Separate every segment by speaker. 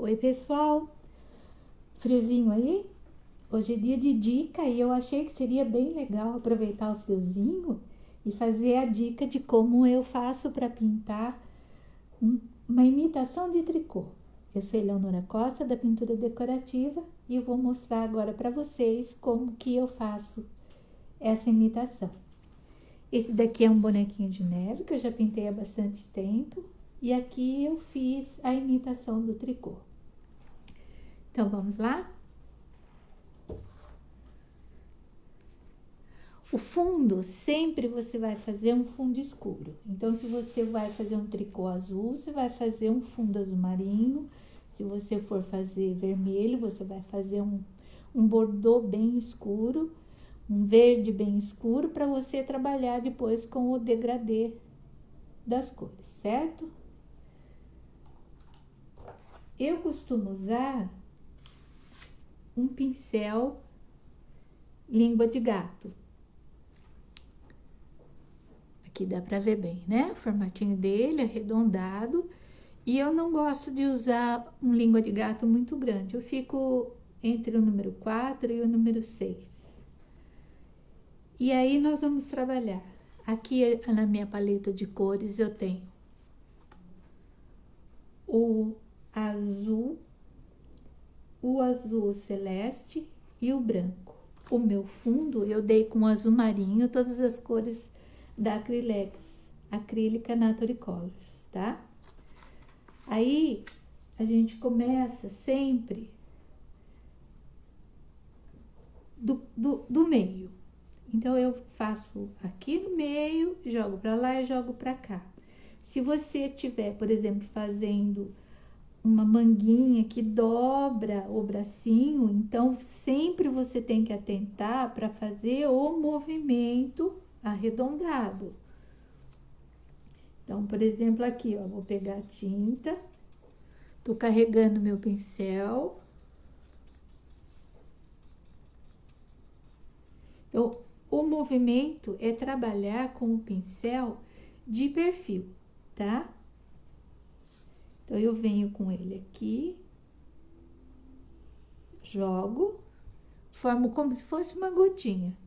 Speaker 1: Oi, pessoal, friozinho aí? Hoje é dia de dica e eu achei que seria bem legal aproveitar o friozinho e fazer a dica de como eu faço para pintar uma imitação de tricô. Eu sou Eleonora Costa, da Pintura Decorativa, e eu vou mostrar agora para vocês como que eu faço essa imitação. Esse daqui é um bonequinho de neve que eu já pintei há bastante tempo e aqui eu fiz a imitação do tricô. Então, vamos lá? O fundo, sempre você vai fazer um fundo escuro. Então, se você vai fazer um tricô azul, você vai fazer um fundo azul marinho. Se você for fazer vermelho, você vai fazer um bordô bem escuro, um verde bem escuro, para você trabalhar depois com o degradê das cores, certo? Eu costumo usar um pincel língua de gato. Aqui dá pra ver bem, né? O formatinho dele, arredondado. E eu não gosto de usar um língua de gato muito grande. Eu fico entre o número 4 e o número 6. E aí nós vamos trabalhar. Aqui na minha paleta de cores eu tenho o azul celeste e o branco. O meu fundo eu dei com azul marinho, todas as cores da Acrylex, Acrílica Nature Colors, tá? Aí a gente começa sempre do meio. Então, eu faço aqui no meio, jogo pra lá e jogo pra cá. Se você tiver, por exemplo, fazendo uma manguinha que dobra o bracinho, então sempre você tem que atentar para fazer o movimento arredondado. Então, por exemplo, aqui, ó, vou pegar a tinta, tô carregando meu pincel. Então, o movimento é trabalhar com o pincel de perfil, tá? Então, eu venho com ele aqui, jogo, formo como se fosse uma gotinha.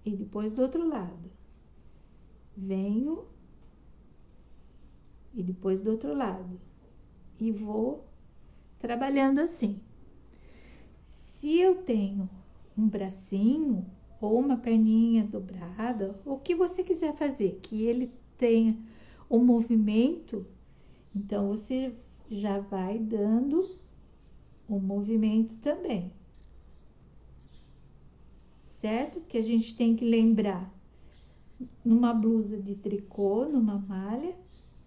Speaker 1: E depois do outro lado. Venho e depois do outro lado. E vou trabalhando assim. Se eu tenho um bracinho ou uma perninha dobrada, o que você quiser fazer, que ele tenha o movimento, então você já vai dando o movimento também. Certo? Que a gente tem que lembrar, numa blusa de tricô, numa malha,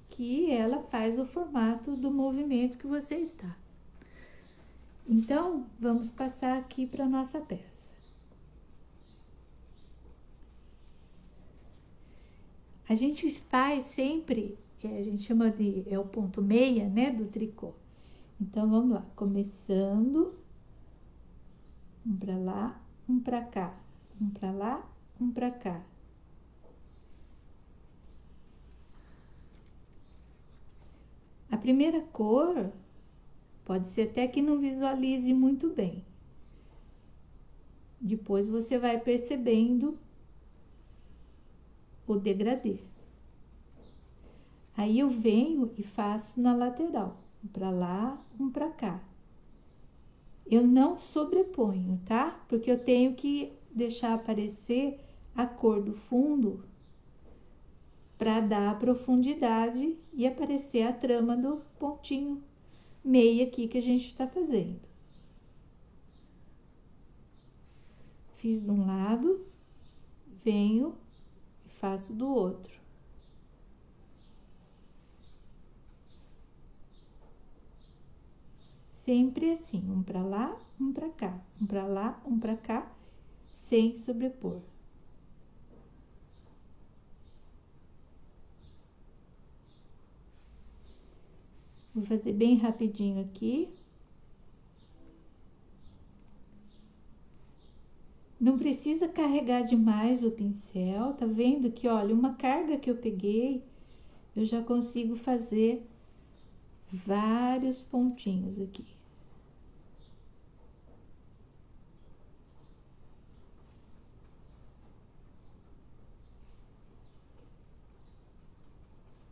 Speaker 1: que ela faz o formato do movimento que você está. Então, vamos passar aqui para nossa peça. A gente faz sempre, a gente chama de, é o ponto meia, né, do tricô. Então, vamos lá, começando, um para lá, um para cá, um para lá, um para cá. A primeira cor, pode ser até que não visualize muito bem. Depois você vai percebendo o degradê. Aí eu venho e faço na lateral, um para lá, um para cá. Eu não sobreponho, tá? Porque eu tenho que deixar aparecer a cor do fundo para dar a profundidade e aparecer a trama do pontinho meia aqui que a gente está fazendo. Fiz de um lado, venho e faço do outro. Sempre assim, um para lá, um para cá, um para lá, um para cá, sem sobrepor. Vou fazer bem rapidinho aqui. Não precisa carregar demais o pincel, tá vendo que, olha, uma carga que eu peguei, eu já consigo fazer vários pontinhos aqui.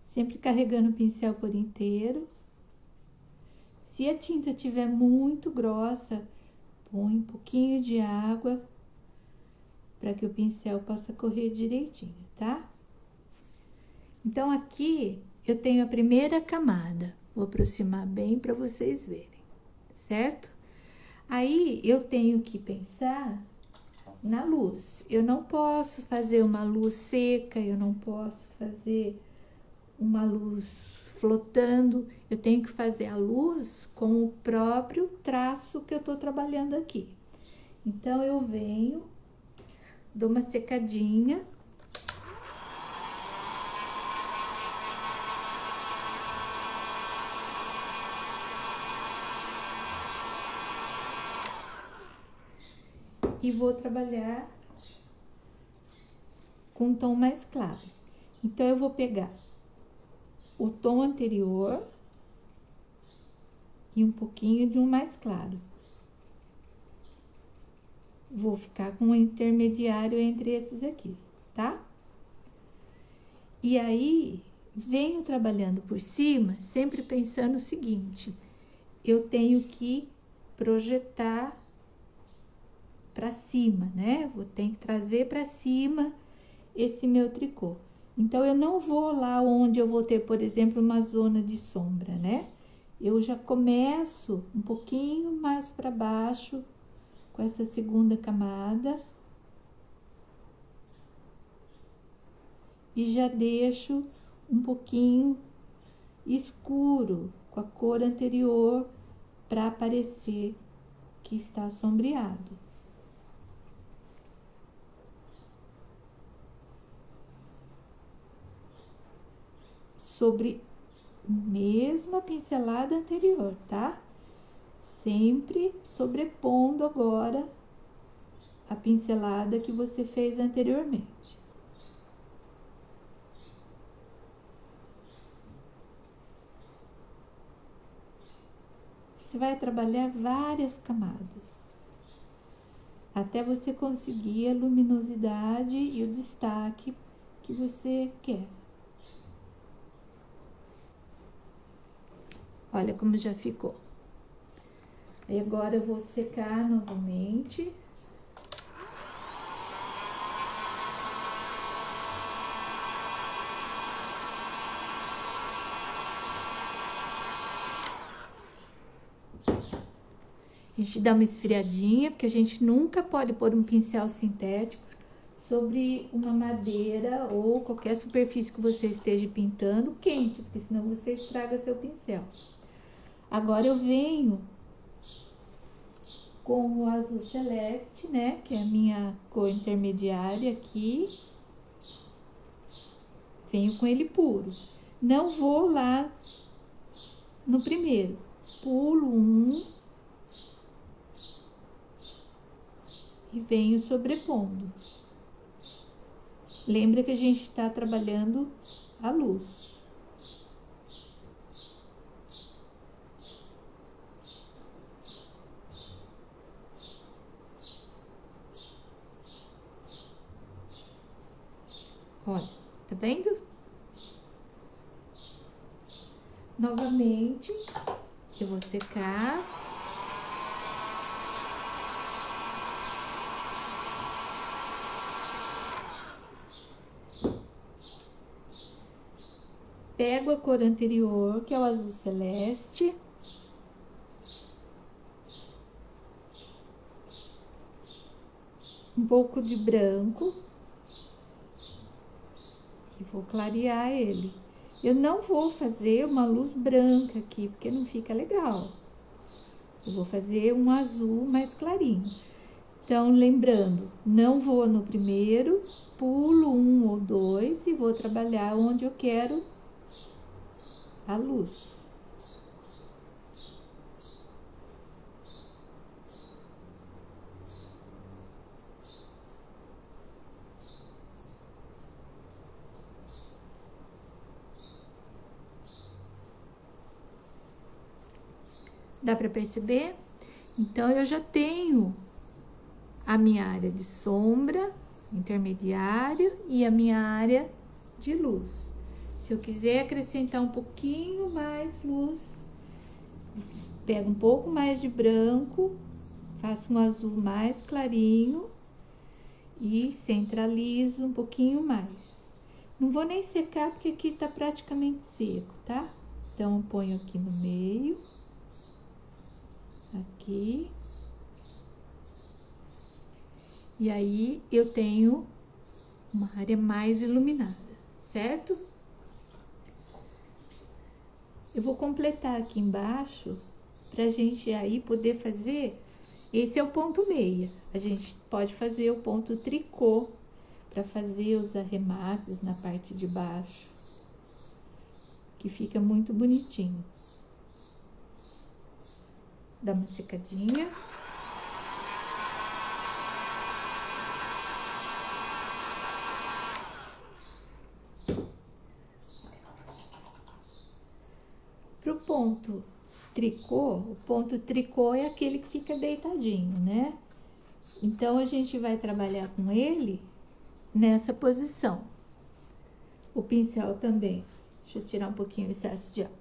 Speaker 1: Sempre carregando o pincel por inteiro. Se a tinta estiver muito grossa, põe um pouquinho de água para que o pincel possa correr direitinho, tá? Então, aqui eu tenho a primeira camada. Vou aproximar bem para vocês verem, certo? Aí, eu tenho que pensar na luz. Eu não posso fazer uma luz seca, eu não posso fazer uma luz flotando. Eu tenho que fazer a luz com o próprio traço que eu tô trabalhando aqui. Então, eu venho, dou uma secadinha. E vou trabalhar com um tom mais claro. Então, eu vou pegar o tom anterior e um pouquinho de um mais claro. Vou ficar com um intermediário entre esses aqui, tá? E aí, venho trabalhando por cima, sempre pensando o seguinte: eu tenho que projetar para cima, né? Vou ter que trazer para cima esse meu tricô. Então, eu não vou lá onde eu vou ter, por exemplo, uma zona de sombra, né? Eu já começo um pouquinho mais para baixo com essa segunda camada e já deixo um pouquinho escuro com a cor anterior para parecer que está sombreado. Sobre a mesma pincelada anterior, tá? Sempre sobrepondo agora a pincelada que você fez anteriormente. Você vai trabalhar várias camadas, até você conseguir a luminosidade e o destaque que você quer. Olha como já ficou. Aí agora eu vou secar novamente. A gente dá uma esfriadinha, porque a gente nunca pode pôr um pincel sintético sobre uma madeira ou qualquer superfície que você esteja pintando quente, porque senão você estraga seu pincel. Agora eu venho com o azul celeste, né, que é a minha cor intermediária aqui. Venho com ele puro. Não vou lá no primeiro. Pulo um e venho sobrepondo. Lembra que a gente está trabalhando a luz. Olha, tá vendo? Novamente, eu vou secar. Pego a cor anterior, que é o azul celeste. Um pouco de branco. E vou clarear ele. Eu não vou fazer uma luz branca aqui, porque não fica legal. Eu vou fazer um azul mais clarinho. Então, lembrando, não vou no primeiro, pulo um ou dois e vou trabalhar onde eu quero a luz. Dá para perceber? Então, eu já tenho a minha área de sombra, intermediário, e a minha área de luz. Se eu quiser acrescentar um pouquinho mais luz, pego um pouco mais de branco, faço um azul mais clarinho e centralizo um pouquinho mais. Não vou nem secar porque aqui tá praticamente seco, tá? Então, eu ponho aqui no meio, aqui. E aí, eu tenho uma área mais iluminada, certo? Eu vou completar aqui embaixo pra gente aí poder fazer. Esse é o ponto meia. A gente pode fazer o ponto tricô para fazer os arremates na parte de baixo, que fica muito bonitinho. Dá uma secadinha. Pro ponto tricô, o ponto tricô é aquele que fica deitadinho, né? Então, a gente vai trabalhar com ele nessa posição. O pincel também. Deixa eu tirar um pouquinho o excesso de água.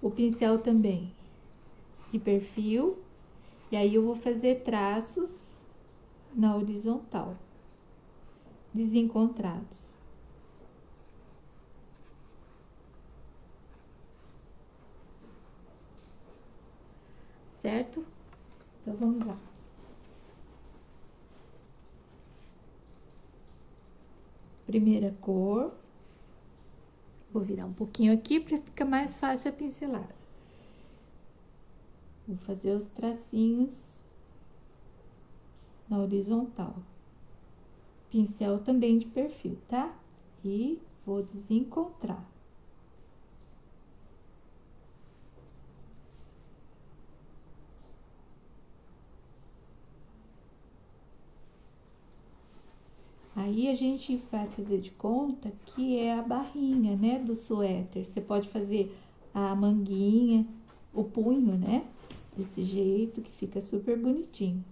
Speaker 1: O pincel também de perfil. E aí, eu vou fazer traços na horizontal, desencontrados. Certo? Então, vamos lá. Primeira cor. Vou virar um pouquinho aqui para ficar mais fácil a pincelada. Vou fazer os tracinhos na horizontal. Pincel também de perfil, tá? E vou desencontrar. Aí, a gente vai fazer de conta que é a barrinha, né, do suéter. Você pode fazer a manguinha, o punho, né? Desse jeito, que fica super bonitinho.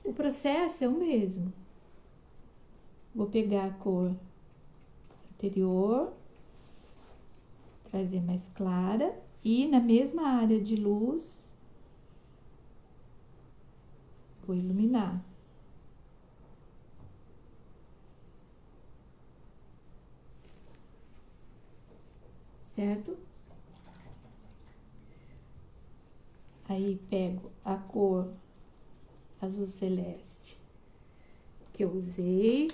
Speaker 1: O processo é o mesmo. Vou pegar a cor anterior, trazer mais clara, e na mesma área de luz, vou iluminar. Certo? Aí, pego a cor azul celeste que eu usei,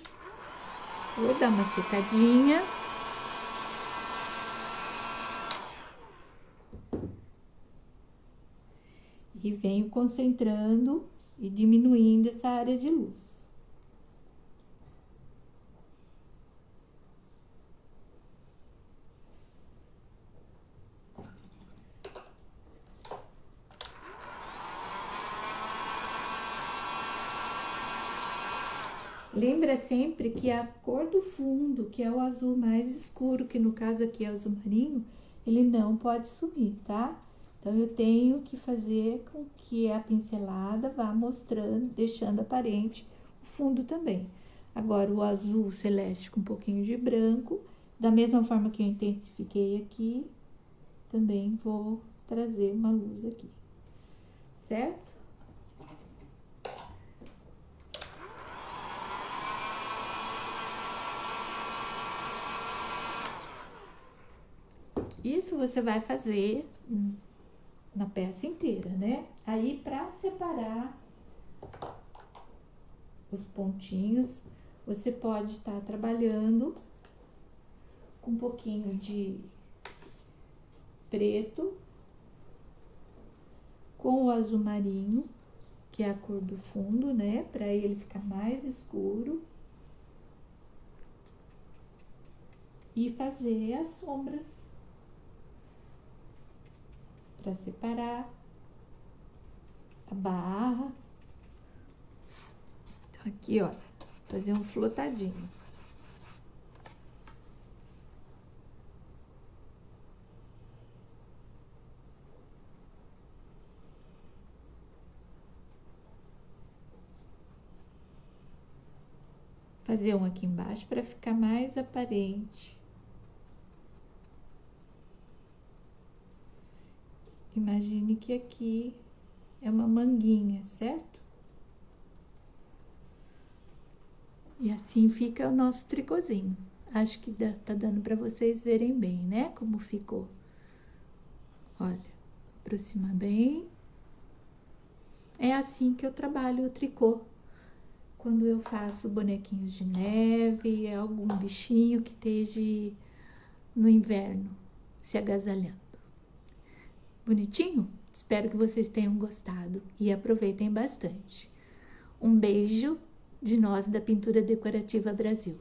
Speaker 1: vou dar uma secadinha. E venho concentrando e diminuindo essa área de luz. Lembra sempre que a cor do fundo, que é o azul mais escuro, que no caso aqui é o azul marinho, ele não pode sumir, tá? Então, eu tenho que fazer com que a pincelada vá mostrando, deixando aparente o fundo também. Agora, o azul celeste com um pouquinho de branco, da mesma forma que eu intensifiquei aqui, também vou trazer uma luz aqui, certo? Isso você vai fazer na peça inteira, né? Aí, para separar os pontinhos, você pode estar trabalhando com um pouquinho de preto com o azul marinho, que é a cor do fundo, né? Para ele ficar mais escuro. E fazer as sombras para separar a barra. Então, aqui, ó, fazer um flotadinho. fazer um aqui embaixo para ficar mais aparente. Imagine que aqui é uma manguinha, certo? E assim fica o nosso tricôzinho. Acho que tá dando para vocês verem bem, né? Como ficou. Olha, aproxima bem. É assim que eu trabalho o tricô. Quando eu faço bonequinhos de neve, algum bichinho que esteja no inverno se agasalhando. Bonitinho? Espero que vocês tenham gostado e aproveitem bastante. Um beijo de nós da Pintura Decorativa Brasil.